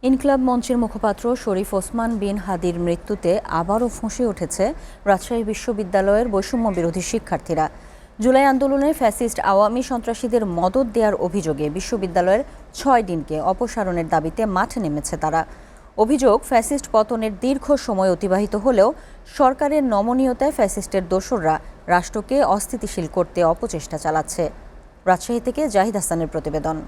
ইনকিলাব মঞ্চের মুখপাত্র শরীফ ওসমান বিন হাদির মৃত্যুতে আবারও ফুঁসে উঠেছে রাজশাহী বিশ্ববিদ্যালয়ের বৈষম্য বিরোধী শিক্ষার্থীরা। জুলাই আন্দোলনে ফ্যাসিস্ট আওয়ামী সন্ত্রাসীদের মদদ দেওয়ার অভিযোগে বিশ্ববিদ্যালয়ের ৬ দিনকে অপসারণের দাবিতে মাঠে নেমেছে তারা। অভিযোগ, ফ্যাসিস্ট পতনের দীর্ঘ সময় অতিবাহিত হলেও সরকারের নমনীয়তায় ফ্যাসিস্টের দোসররা রাষ্ট্রকে অস্থিতিশীল করতে অপচেষ্টা চালাচ্ছে। রাজশাহী থেকে জাহিদ হাসানের প্রতিবেদন।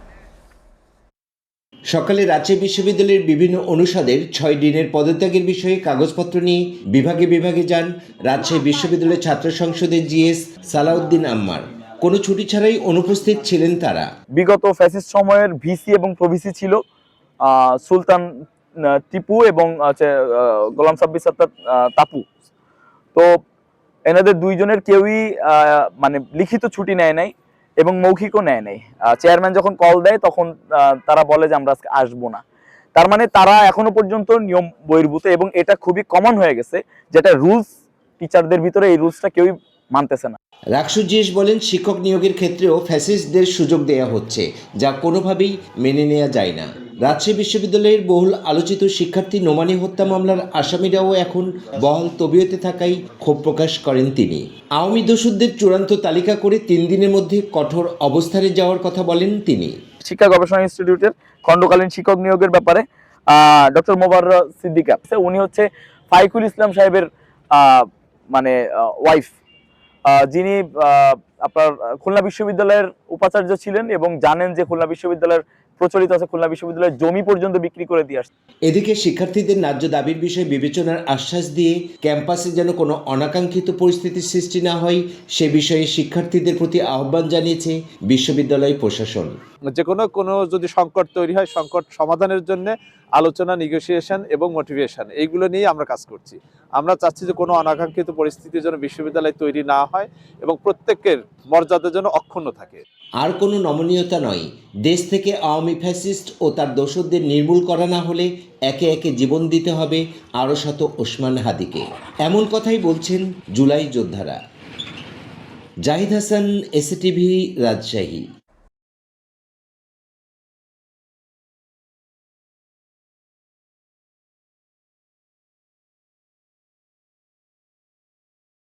সকালে রাজশাহী বিশ্ববিদ্যালয়ের বিভিন্ন অনুষদের ৬ দিনের পদত্যাগের বিষয়ে কাগজপত্র নিয়ে বিভাগে বিভাগে যান রাজশাহী বিশ্ববিদ্যালয়ের ছাত্র সংসদের জিএস সালাউদ্দিন আম্মার। কোনো ছুটি ছাড়াই অনুপস্থিত ছিলেন তারা। বিগত ফ্যাসিস্ট সময়ের ভিসি এবং প্রভিসি ছিল সুলতান টিপু এবং গোলাম সাব্বির সত্তার তাপু। তো এনাদের দুইজনের কেউই মানে লিখিত ছুটি নেয় নাই এবং মৌখিকও নেয় নাই। চেয়ারম্যান যখন কল দেয় তখন তারা বলে যে আমরা আজকে আসবো না। তার মানে তারা এখনো পর্যন্ত নিয়ম বহির্ভূত এবং এটা খুবই কমন হয়ে গেছে, যেটা রুলস টিচারদের ভিতরে এই রুলসটা কেউই মানতেছে না। রাকসু জিএস বলেন, শিক্ষক নিয়োগের ক্ষেত্রেও ফ্যাসিস্টদের সুযোগ দেয়া হচ্ছে, যা কোনোভাবেই মেনে নেওয়া যায় না। রাজশাহী বিশ্ববিদ্যালয়ের বহুল আলোচিত শিক্ষার্থী নোমানী হত্যা মামলার আসামিরাও এখন বহাল তবিয়তে থাকায় ক্ষোভ প্রকাশ করেন তিনি। আওয়ামী দোষরদের চূড়ান্ত তালিকা করে ৩ দিনের মধ্যে কঠোর অবস্থানে যাওয়ার কথা বলেন তিনি। শিক্ষা গবেষণা ইনস্টিটিউটের খণ্ডকালীন শিক্ষক নিয়োগের ব্যাপারে ডক্টর মোবাররা সিদ্দিকা, উনি হচ্ছে ফাইকুল ইসলাম সাহেবের মানে ওয়াইফ, যিনি আপনার খুলনা বিশ্ববিদ্যালয়ের উপাচার্য ছিলেন এবং জানেন যে খুলনা বিশ্ববিদ্যালয়ের প্রচলিত আছে খুলনা বিশ্ববিদ্যালয়ের জমি পর্যন্ত বিক্রি করে দিয়ে আসছে। এদিকে শিক্ষার্থীদের ন্যায্য দাবির বিষয়ে বিবেচনার আশ্বাস দিয়ে ক্যাম্পাসে যেন কোনো অনাকাঙ্ক্ষিত পরিস্থিতির সৃষ্টি না হয় সে বিষয়ে শিক্ষার্থীদের প্রতি আহ্বান জানিয়েছে বিশ্ববিদ্যালয় প্রশাসন। যে কোনো যদি সংকট তৈরি হয়, সংকট সমাধানের জন্য আলোচনা, নেগোসিয়েশন এবং মোটিভেশন, এইগুলো নিয়ে আমরা কাজ করছি। আমরা চাচ্ছি যে কোনো অনাকাঙ্ক্ষিত পরিস্থিতির জন্য বিশ্ববিদ্যালয় তৈরি না হয় এবং প্রত্যেকের মর্যাদার জন্য অক্ষুণ্ণ থাকে। আর কোনো নমনীয়তা নয়, দেশ থেকে আওয়ামী ফ্যাসিস্ট ও তার দোসরদের নির্মূল করা না হলে একে একে জীবন দিতে হবে আরও শত ওসমান হাদিকে। এমন কথাই বলছেন জুলাই যোদ্ধারা। জাহিদ হাসান, এসএটিভি, রাজশাহী।